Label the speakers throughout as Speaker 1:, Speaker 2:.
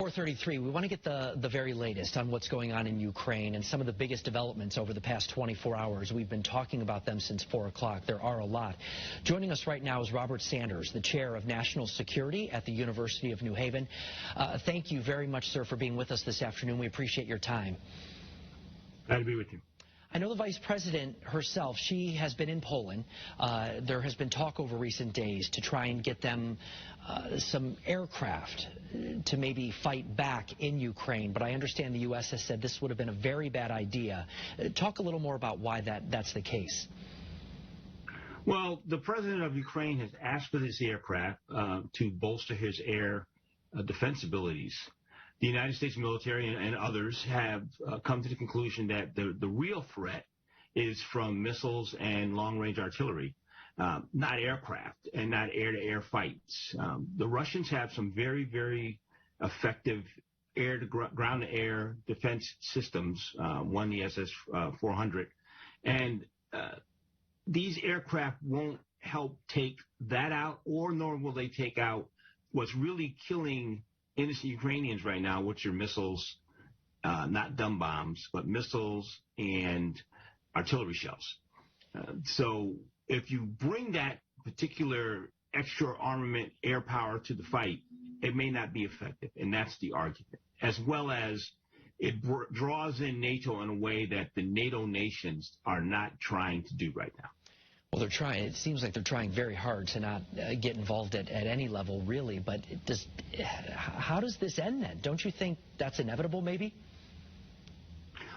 Speaker 1: 4:33, we want to get the very latest on what's going on in Ukraine and some of the biggest developments over the past 24 hours. We've been talking about them since 4 o'clock. There are a lot. Joining us right now is Robert Sanders, the chair of National Security at the University of New Haven. Thank you very much, sir, for being with us this afternoon. We appreciate your time.
Speaker 2: Glad to be with you.
Speaker 1: I know the vice president herself, she has been in Poland. There has been talk over recent days to try and get them some aircraft to maybe fight back in Ukraine, but I understand the U.S. has said this would have been a very bad idea. Talk a little more about why that's the case.
Speaker 2: Well, the president of Ukraine has asked for this aircraft to bolster his air defense abilities. The United States military and others have come to the conclusion that the real threat is from missiles and long-range artillery, not aircraft and not air-to-air fights. The Russians have some very, very effective ground-to-air defense systems, one the SS-400, and these aircraft won't help take that out, nor will they take out what's really killing innocent Ukrainians right now, which are missiles, not dumb bombs, but missiles and artillery shells. So if you bring that particular extra armament air power to the fight, it may not be effective, and that's the argument, as well as it draws in NATO in a way that the NATO nations are not trying to do right now.
Speaker 1: Well, they're trying. It seems like they're trying very hard to not get involved at any level, really. But how does this end then? Don't you think that's inevitable, maybe?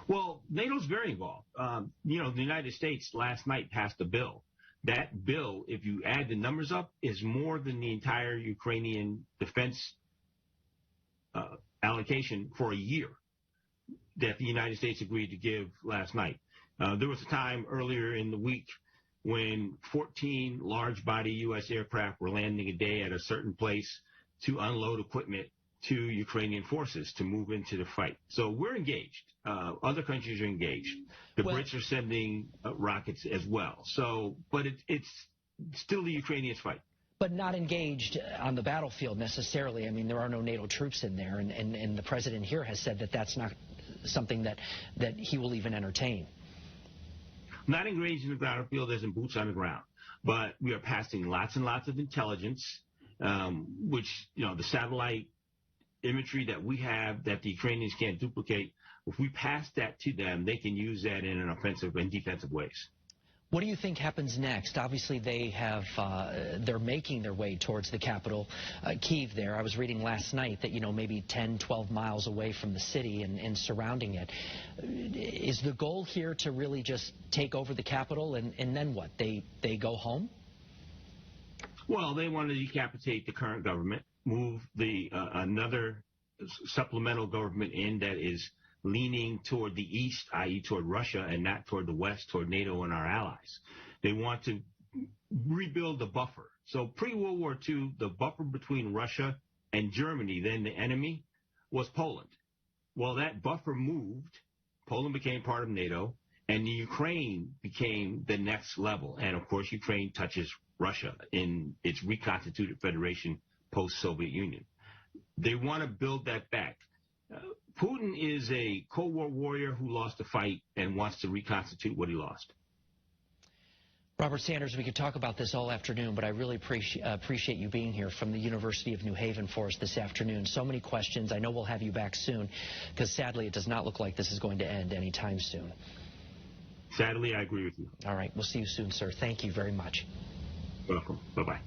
Speaker 2: Well, NATO's very involved. The United States last night passed a bill. That bill, if you add the numbers up, is more than the entire Ukrainian defense allocation for a year that the United States agreed to give last night. There was a time earlier in the week when 14 large-body U.S. aircraft were landing a day at a certain place to unload equipment to Ukrainian forces to move into the fight. So we're engaged. Other countries are engaged. The Brits are sending rockets as well. So, but it's still the Ukrainians' fight.
Speaker 1: But not engaged on the battlefield necessarily. I mean, there are no NATO troops in there, and the president here has said that that's not something that he will even entertain.
Speaker 2: Not engaged in the battlefield as in boots on the ground, but we are passing lots and lots of intelligence, which, the satellite imagery that we have that the Ukrainians can't duplicate. If we pass that to them, they can use that in an offensive and defensive ways.
Speaker 1: What do you think happens next? Obviously, they're making their way towards the capital, Kyiv there. I was reading last night that, maybe 10, 12 miles away from the city and surrounding it. Is the goal here to really just take over the capital and then what? They go home?
Speaker 2: Well, they want to decapitate the current government, move another supplemental government in that is leaning toward the east, i.e. toward Russia, and not toward the west, toward NATO and our allies. They want to rebuild the buffer. So pre-World War II, the buffer between Russia and Germany, then the enemy, was Poland. Well, that buffer moved. Poland became part of NATO, and the Ukraine became the next level. And, of course, Ukraine touches Russia in its reconstituted federation post-Soviet Union. They want to build that back. Putin is a Cold War warrior who lost a fight and wants to reconstitute what he lost.
Speaker 1: Robert Sanders, we could talk about this all afternoon, but I really appreciate you being here from the University of New Haven for us this afternoon. So many questions. I know we'll have you back soon because, sadly, it does not look like this is going to end anytime soon.
Speaker 2: Sadly, I agree with you.
Speaker 1: All right. We'll see you soon, sir. Thank you very much.
Speaker 2: Welcome. Bye-bye.